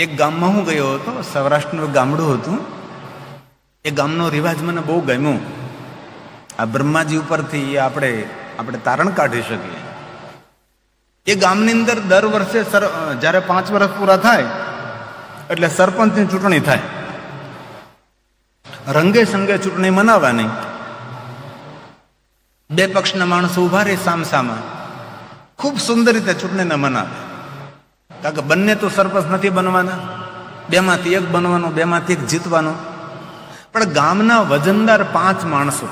એક ગામમાં હું ગયો હતો, સૌરાષ્ટ્રનું ગામડું હતું. એ ગામનો રિવાજ મને બહુ ગમ્યો. આ બ્રહ્માજી ઉપરથી આપણે તારણ કાઢી શકીએ. એ ગામની અંદર દર વર્ષે જ્યારે 5 વર્ષ પૂરા થાય એટલે સરપંચની ચૂંટણી થાય. રંગે સંગે ચૂંટણી મનાવવાની. 2 પક્ષના માણસો ઉભા રહે સામસામા, ખૂબ સુંદર રીતે ચૂંટણીને મનાવે. કારણ કે બંને તો સરપંચ નથી બનવાના, 2માંથી 1 બનવાનો, 2માંથી 1 જીતવાનો. પણ ગામના વજનદાર 5 માણસો,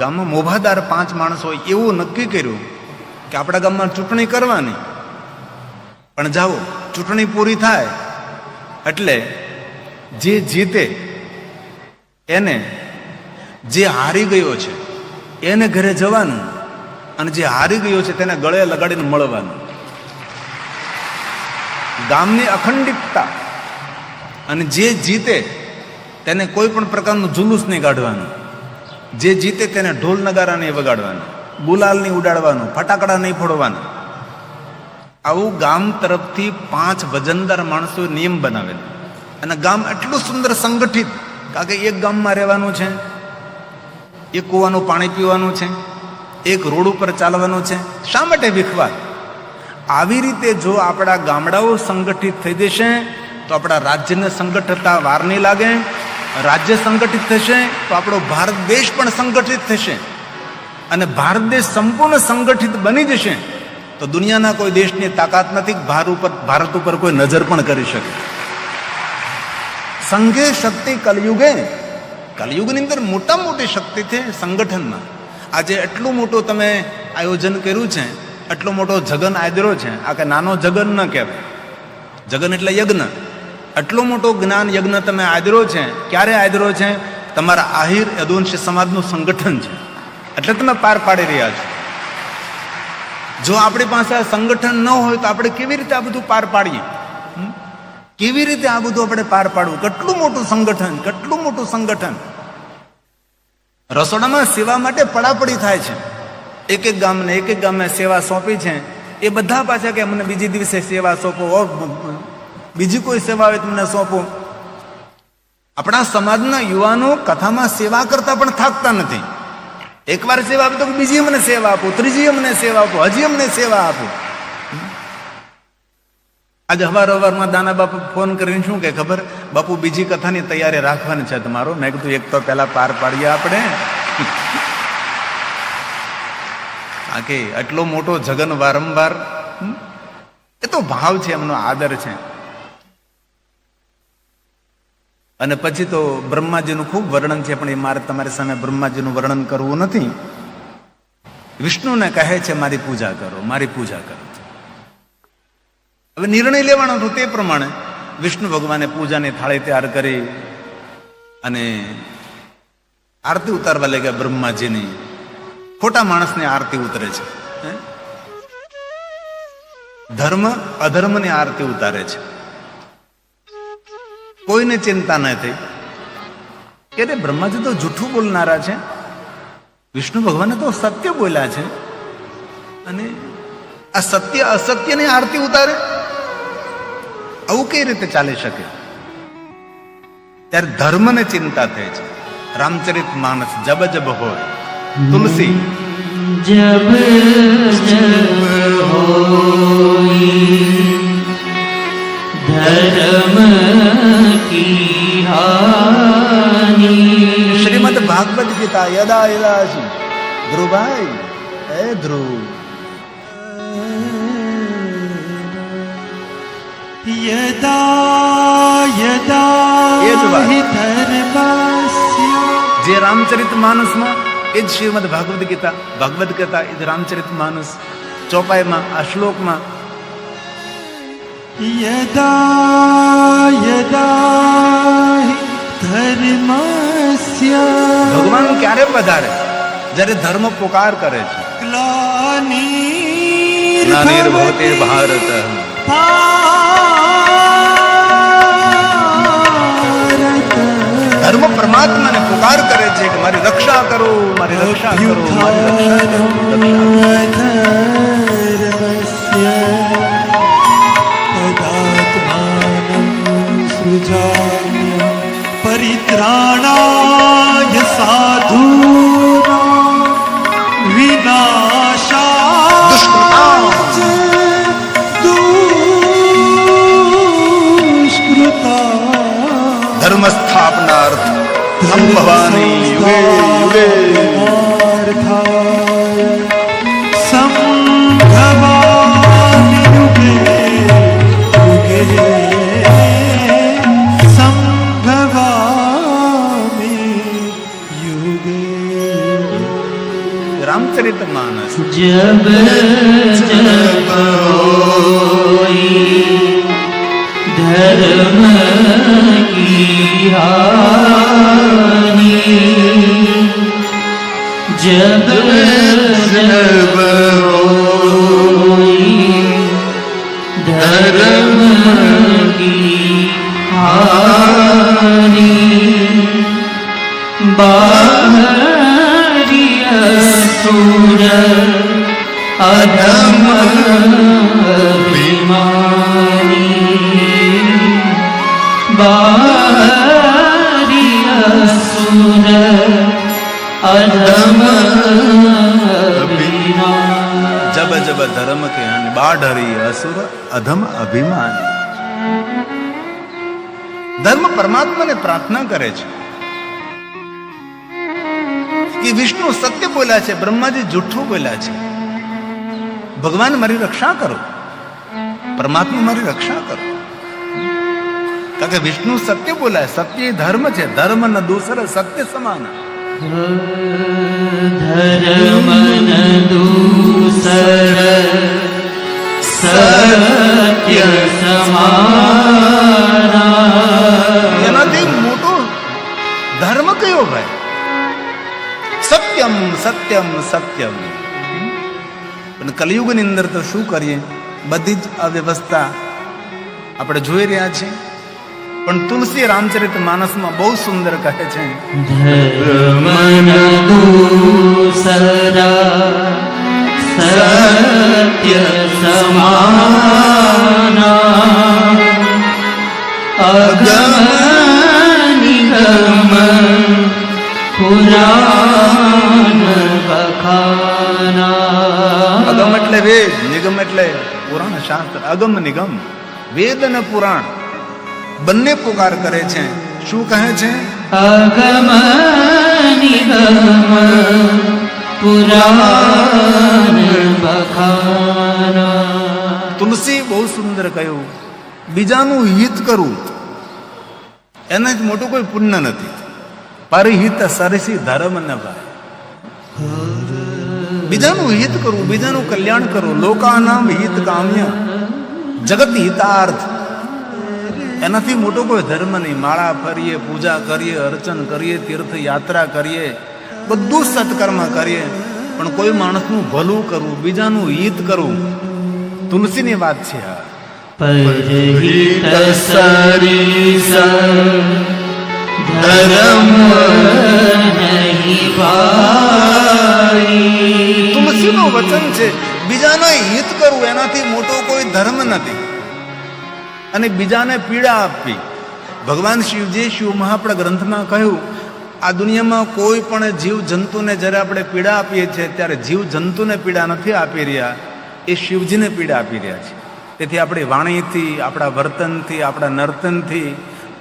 ગામમાં મોભાદાર 5 માણસો એવું નક્કી કર્યું કે આપણા ગામમાં ચૂંટણી કરવાની. પણ જાઓ, ચૂંટણી પૂરી થાય એટલે જે જીતે એને, જે હારી ગયો છે એને ઘરે જવાનું, અને જે હારી ગયો છે તેને ગળે લગાડીને મળવાનું. ગામની અખંડિતતા. અને જે જીતે તેને કોઈ પણ પ્રકારનું જુલુસ નહીં કાઢવાનું. જે જીતે તેને ઢોલ નગારા નહીં વગાડવાના, ગુલાલ નહીં ઉડાડવાનું, ફટાકડા નહીં ફોડવાના. આવું ગામ તરફથી 5 વજનદાર માણસો નિયમ બનાવેલા. અને ગામ એટલું સુંદર સંગઠિત, કારણ કે એક ગામમાં રહેવાનું છે, એક કૂવાનું પાણી પીવાનું છે, એક રોડ ઉપર ચાલવાનું છે. શા માટે વિખવાદ? આવી રીતે જો આપણા ગામડાઓ સંગઠિત થઈ જશે તો આપણા રાજ્યને સંગઠિતતા વાર નહીં લાગે. રાજ્ય સંગઠિત થશે તો આપણો ભારત દેશ પણ સંગઠિત થશે. અને ભારત દેશ સંપૂર્ણ સંગઠિત બની જશે તો દુનિયાના કોઈ દેશની તાકાત નથી ભારત ઉપર કોઈ નજર પણ કરી શકે. સંઘે શક્તિ કલયુગે. કલયુગની અંદર મોટામાં મોટી શક્તિ છે સંગઠનમાં. આજે એટલું મોટું તમે આયોજન કર્યું છે, એટલો મોટો જગન આદર્યો છે. આ કે નાનો જગન ન કહેવાય, જગન એટલે યજ્ઞ. એટલો મોટો જ્ઞાન યજ્ઞ તમે આદર્યો છે. ક્યારે આદર્યો છે? તમારા આહિર યદુવંશી સમાજનું સંગઠન છે એટલે તમે પાર પાડી રહ્યા છો. જો આપણી પાસે આ સંગઠન ન હોય તો આપણે કેવી રીતે આ બધું પાર પાડીએ? કેવી રીતે આ બધું આપણે પાર પાડવું? કેટલું મોટું સંગઠન, કેટલું મોટું સંગઠન. રસોડામાં સેવા માટે પડાપડી થાય છે. એક ગામને સેવા સોંપી છે. એ બધા પાછા કે અમને બીજી દિવસે સેવા સોંપો, બીજી કોઈ સેવા હોય તમને સોંપો. આપણા સમાજના યુવાનો કથામાં સેવા કરતા પણ થાકતા નથી. એકવાર સેવા આપી તો બીજી અમને સેવા આપો, ત્રીજી અમને સેવા આપો, હજી અમને સેવા આપો. આજે હવારમાં દાના બાપુ ફોન કરીને શું કે ખબર? બાપુ બીજી કથાની તૈયારી રાખવાની છે તમારો. મેં કીધું એક તો પેલા પાર પાડીએ આપણે. કે એટલો મોટો જગન વારંવાર, એ તો ભાવ છે, એમનો આદર છે. અને પછી તો બ્રહ્માજીનું ખૂબ વર્ણન છે, પણ એ મારે તમારી સામે બ્રહ્માજીનું વર્ણન કરવું નથી. વિષ્ણુને કહે છે મારી પૂજા કરો, મારી પૂજા કરો. હવે નિર્ણય લેવાનો હતો તે પ્રમાણે વિષ્ણુ ભગવાને પૂજાની થાળી તૈયાર કરી અને આરતી ઉતારવા લાગ્યા બ્રહ્માજીની. ખોટા માણસની આરતી ઉતરે છે, ધર્મ અધર્મની આરતી ઉતારે છે. કોઈને ચિંતા ન થઈ કે રે બ્રહ્માજી તો જૂઠું બોલનારા છે, વિષ્ણુ ભગવાને તો સત્ય બોલ્યા છે, અને આ સત્ય અસત્યની આરતી ઉતારે, આવું કઈ રીતે ચાલી શકે? ત્યારે ધર્મને ચિંતા થઈ છે. રામચરિત માનસ જબ જબ હોય તુલસી જબ જબ હોય ધર્મ કી હાની. શ્રીમદ ભાગવત ગીતા યદા યદા. ધ્રુવભાઈ, એ ધ્રુવ, યદા યદા હિ ધર્મસ્ય. જે રામચરિત માનસમાં એ જ શ્રીમદ ભાગવત ગીતા. ભગવદ ગીતા એ જ રામચરિત માનસ. ચોપાઈમાં આ શ્લોકમાં યદા યદા હિ ધર્મસ્ય. ભગવાન ક્યારે પધારે? જ્યારે ધર્મ પુકાર કરે છે. ગ્લાનિર્ભવતિ ભારત. ધર્મ પરમાત્માને પુકાર કરે છે કે મારી રક્ષા કરો, મારી રક્ષા કરો, મારી રક્ષા કરો. ત્રાણાય સાધૂનાં વિનાશાય દુષ્કૃતા ધર્મ સ્થાપનાર્થ સંભવાની યુગે યુગે સંભવાની યુગે યુગે સંભવાની યુગે રામચરિત માનસ जब जब होई धर्म की हानि जब जब होई धर्म की हानि बाहरी असुर अधम अभिमानी बाहरी असुर अधम अभिमानी जब जब धर्म के अन बाढ़री असुर अधम अभिमान ધર્મ પરમાત્માને પ્રાર્થના કરે છે કે વિષ્ણુ સત્ય બોલ્યા છે, બ્રહ્માજી જૂઠું બોલ્યા છે, ભગવાન મારી રક્ષા કરો, પરમાત્મા મારી રક્ષા કરો. કારણ કે વિષ્ણુ સત્ય બોલાય, સત્ય એ ધર્મ છે, ધર્મ ન દૂસર સત્ય સમાન. धर्म न दूसर सत्य समाना એનાથી મોટો ધર્મ કયો ભાઈ? સત્યમ સત્યમ સત્યમ. પણ કલિયુગની અંદર તો શું કરીએ, બધી જ અવ્યવસ્થા આપણે જોઈ રહ્યા છીએ. પણ તુલસી રામચરિત માનસમાં બહુ સુંદર કહે છે, धर्म न दूसरा सत्य समाना अगम निगम पुराण बखाना. અગમ એટલે વેદ, નિગમ એટલે પુરાણ શાસ્ત્ર. અગમ નિગમ, વેદ અને પુરાણ બંને પુકાર કરે છે. શું કહે છે? अगम निगम पुराण बखाना. તુલસી બહુ સુંદર કહ્યું, બીજાનું હિત કરવું એનાથી મોટું કોઈ પુણ્ય નથી. પરિહિત સરસી ધર્મ ન ભાઈ. બીજાનું હિત કરવું, બીજાનું કલ્યાણ કરવું, લોકાનામ હિત કામ્ય જગત હિતાર્થ, એનાથી મોટો કોઈ ધર્મ નહીં. માળા ફરીએ, પૂજા કરીએ, અર્ચન કરીએ, તીર્થ યાત્રા કરીએ, બધું સત્કર્મ કરીએ, પણ કોઈ માણસનું ભલું કરવું, બીજાનું હિત કરવું, તુલસીની વાત છે આ. परहित सरिस धर्म नहीं पाई. તુલસીનું વચન છે, બીજાને હિત કરવું એનાથી મોટો કોઈ ધર્મ નથી. અને બીજાને પીડા આપવી. ભગવાન શિવજી શિવ મહાપડા ગ્રંથમાં કહ્યું, આ દુનિયામાં કોઈ પણ જીવ જંતુને જ્યારે આપણે પીડા આપીએ છીએ ત્યારે જીવ જંતુને પીડા નથી આપી રહ્યા, એ શિવજીને પીડા આપી રહ્યા છે. તેથી આપણી વાણીથી, આપણા વર્તનથી, આપણા નર્તનથી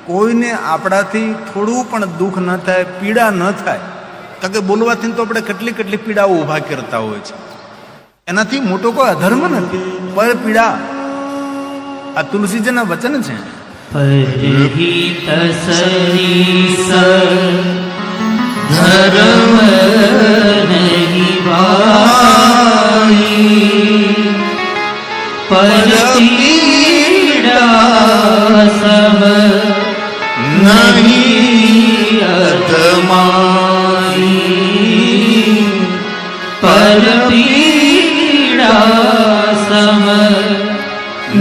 કોઈને આપણાથી થોડું પણ દુઃખ ન થાય, પીડા ન થાય. કારણ કે બોલવાથી તો આપણે કેટલી કેટલી પીડાઓ ઊભા કરતા હોય છે. એનાથી મોટો કોઈ અધર્મ નથી. પર પીડા આ તુલસીજીના વચન છે. परिहित सरिस धर्म नहीं पाई. पर पीड़ा सब नहीं अधमाई. पर पीड़ा सब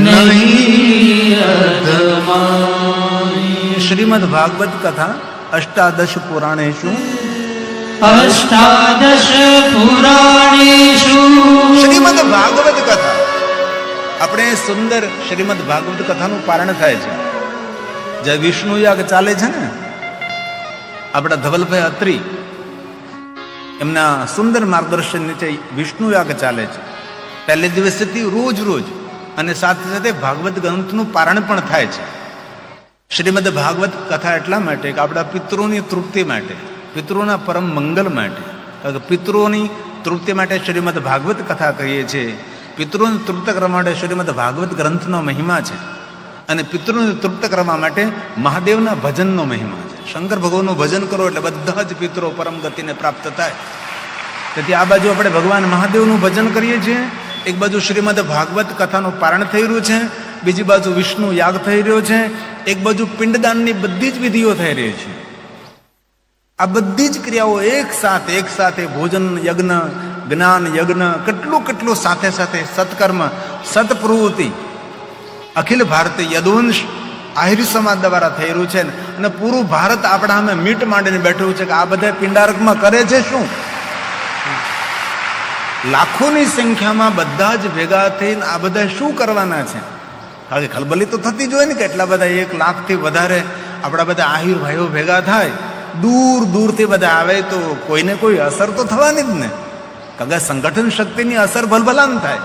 नहीं अधमाई. શ્રીમદ ભાગવત કથા અષ્ટાદશ પુરાણેશુ अष्टादश पुराणेषु શ્રીમદ ભાગવત કથા. આપણે સુંદર શ્રીમદ ભાગવત કથાનું પારણ થાય છે. જે વિષ્ણુ યાગ ચાલે છે ને, આપણા ધવલભાઈ અત્રી એમના સુંદર માર્ગદર્શન નીચે વિષ્ણુ યાગ ચાલે છે. પહેલે દિવસથી રોજ રોજ અને સાથે સાથે ભાગવત ગ્રંથનું પારણ પણ થાય છે. શ્રીમદ ભાગવત કથા એટલા માટે કે આપણા પિતૃઓની તૃપ્તિ માટે, પિતૃઓના પરમ મંગલ માટે, કારણ કે પિતૃઓની તૃપ્તિ માટે શ્રીમદ ભાગવત કથા કહીએ છીએ. પિતૃઓને તૃપ્ત કરવા માટે શ્રીમદ ભાગવત ગ્રંથનો મહિમા છે અને પિતૃઓને તૃપ્ત કરવા માટે મહાદેવના ભજનનો મહિમા છે. શંકર ભગવાનનું ભજન કરો એટલે બધા જ પિતરો પરમ ગતિને પ્રાપ્ત થાય. તેથી આ બાજુ આપણે ભગવાન મહાદેવનું ભજન કરીએ છીએ, એક બાજુ શ્રીમદ ભાગવત કથાનું પારણ થઈ રહ્યું છે, બીજી બાજુ વિષ્ણુ યાગ થઈ રહ્યો છે, એક બાજુ પિંડદાનની બધી જ વિધિઓ થઈ રહી છે. આ બધી જ ક્રિયાઓ એક સાથે ભોજન યજ્ઞ, જ્ઞાન યજ્ઞ, કેટલું સાથે સાથે સત્કર્મ, સત્પ્રવૃત્તિ અખિલ ભારતીય યદુવંશ આહિર સમાજ દ્વારા થઈ રહ્યું છે. અને પૂરું ભારત આપણા સામે મીટ માંડીને બેઠું છે કે આ બધા પિંડારકમાં કરે છે શું? લાખોની સંખ્યામાં બધા જ ભેગા થઈને આ બધા શું કરવાના છે? કારણ કે ખલબલી તો થતી જ હોય ને કે એટલા બધા 1 લાખથી વધારે આપણા બધા આહિર ભાઈઓ ભેગા થાય, દૂરથી બધા આવે તો કોઈને કોઈ અસર તો થવાની જ ને. કારણ કે સંગઠન શક્તિની અસર ભલભલાન થાય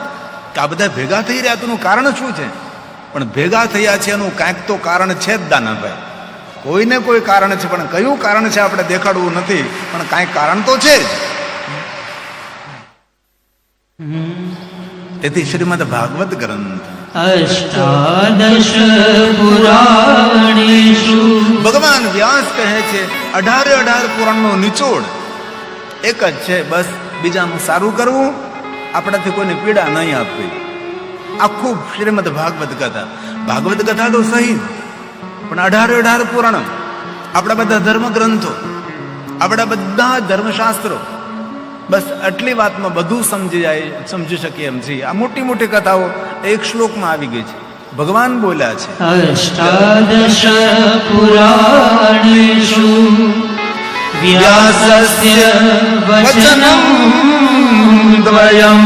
કે આ બધા ભેગા થઈ રહ્યા તેનું કારણ શું છે? પણ ભેગા થયા છે એનું કાંઈક તો કારણ છે જ દાનાભાઈ, કોઈને કોઈ કારણ છે, પણ કયું કારણ છે આપણે દેખાડવું નથી, પણ કાંઈક કારણ તો છે જ. તેથી શ્રીમદ ભાગવત ગ્રંથ અષ્ટાદશ પુરાણેષુ ભગવાન વ્યાસ કહે છે 18 પુરાણનો નિચોડ એક જ છે, બસ બીજાનું સારું કરવું, આપણાથી કોઈને પીડા નહીં આપવી. આખું શ્રીમદ ભાગવત કથા, ભાગવત કથા તો સહી, પણ 18 પુરાણ, આપણા બધા ધર્મ ગ્રંથો, આપણા બધા ધર્મશાસ્ત્રો, બસ આટલી વાતમાં બધું સમજી શકીએ એમ છીએ. આ મોટી કથાઓ એક શ્લોકમાં આવી ગઈ છે. ભગવાન બોલ્યા છે અષ્ટાદશ પુરાણેષુ વ્યાસસ્ય વચનં દ્વયં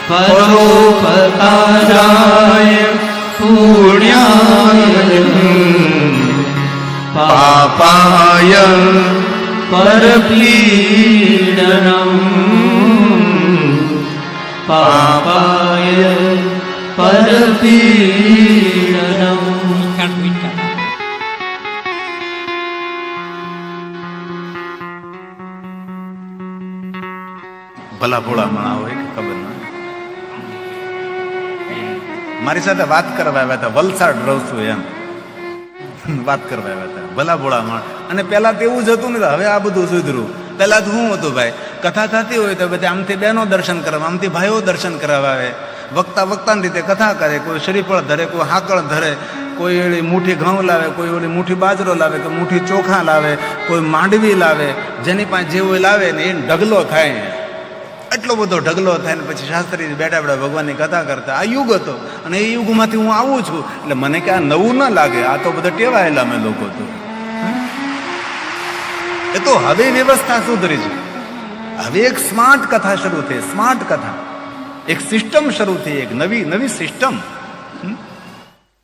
પરોપકારાય પુણ્યાય પાપાય પરપીડનમ પાપાય પરપીડનમ. ભલા ભોળા માણા હોય કે ખબર ના, મારી સાથે વાત કરવા આવ્યા હતા, વલસાડ રહું છું એમ વાત કરવા આવ્યા હતા, ભલા ભોળા માણસ. અને પેલા તો એવું જ હતું ને, હવે આ બધું સુધર્યું. પેલા તો શું હતું ભાઈ, કથા થતી હોય તો બધા આમથી બહેનો દર્શન કરવા, આમથી ભાઈઓ દર્શન કરવા આવે, વક્તાની રીતે કથા કરે, કોઈ શ્રીફળ ધરે, કોઈ હાકળ ધરે, કોઈ ઓલી મુઠ્ઠી ઘઉં લાવે, કોઈ ઓલી મુઠ્ઠી બાજરો લાવે, કોઈ મુઠ્ઠી ચોખા લાવે, કોઈ માંડવી લાવે, જેની પાસે જેવું લાવે ને એ ઢગલો થાય. એટલો બધો ઢગલો થાય ને પછી શાસ્ત્રી બેઠા ભગવાનની કથા કરતા. આ યુગ હતો અને એ યુગમાંથી હું આવું છું એટલે મને કે આ નવું ના લાગે, આ તો બધા ટેવાયેલા અમે લોકો તો. એ તો હવે વ્યવસ્થા સુધરી છે, હવે એક સ્માર્ટ કથા શરૂ થઈ, સ્માર્ટ કથા, એક સિસ્ટમ શરૂ થઈ, એક નવી સિસ્ટમ.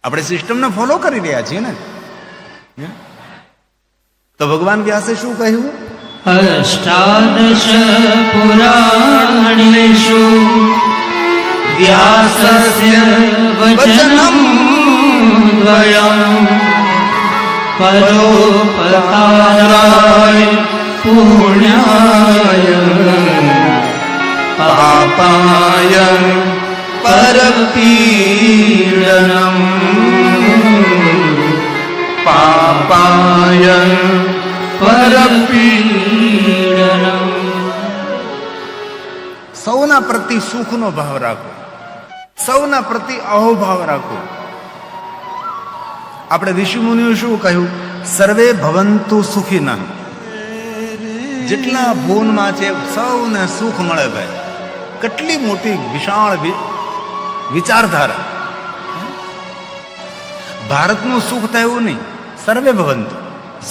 આપણે સિસ્ટમને ફોલો કરી રહ્યા છીએ ને. તો ભગવાન વ્યાસે શું કહ્યું? અષ્ટાદશ પુરાણેષુ વ્યાસસ્ય વચનં દ્વયં પરોપકારાય પુણ્યાય પાપાય પરપીડનમ પાપાય પરપીડનમ. સૌના પ્રતિ સુખનો ભાવ રાખો, સૌના પ્રતિ અહોભાવ રાખો. આપણે ઋષિ મુનિઓ શું કહ્યું? સર્વે ભવંતુ સુખીના. જેટલા ભુવનમાં છે સૌને સુખ મળે ભાઈ. કેટલી મોટી વિશાળ વિચારધારા. ભારતનું સુખ થયું નહીં, સર્વે ભવંતુ.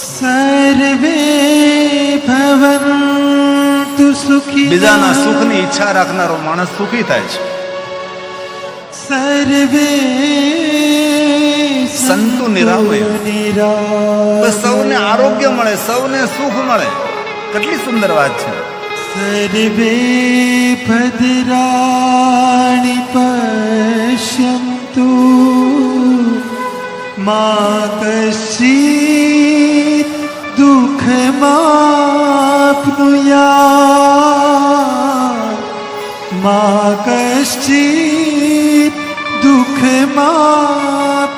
સર્વે ભવન્તુ સુખી. બીજાના સુખની ઈચ્છા રાખનારો માણસ સુખી થાય છે. સર્વે સંતુ નિરામય. બસ સૌને આરોગ્ય મળે, સૌને સુખ મળે. કેટલી સુંદર વાત છે. સર્વે ભદ્રાણિ પશ્યન્તુ મા કશ્ચિત દુઃખમાપ્નુયાત મા કશ્ચિત દુઃખમાપ્નુયાત.